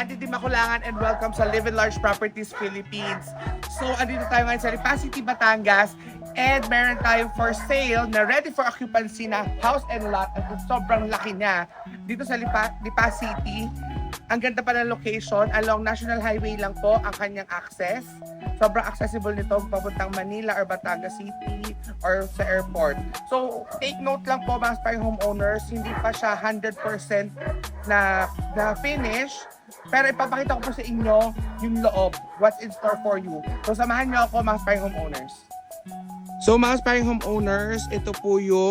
Auntie Di Makulangan and welcome sa Live in Large Properties Philippines. So, andito tayo ngayon sa Lipa City, Batangas and meron tayong for sale na ready for occupancy na house and lot at sobrang laki niya. Dito sa Lipa City, ang ganda pa ng location, along National Highway lang po ang kanyang access. Sobrang accessible nito papuntang Manila or Batangas City or sa airport. So, take note lang po mga aspiring homeowners, hindi pa siya 100% na finish. Pero ipapakita ko po sa inyo yung loob, what's in store for you. So, samahan niyo ako mga aspiring homeowners. So, mga aspiring homeowners, ito po yung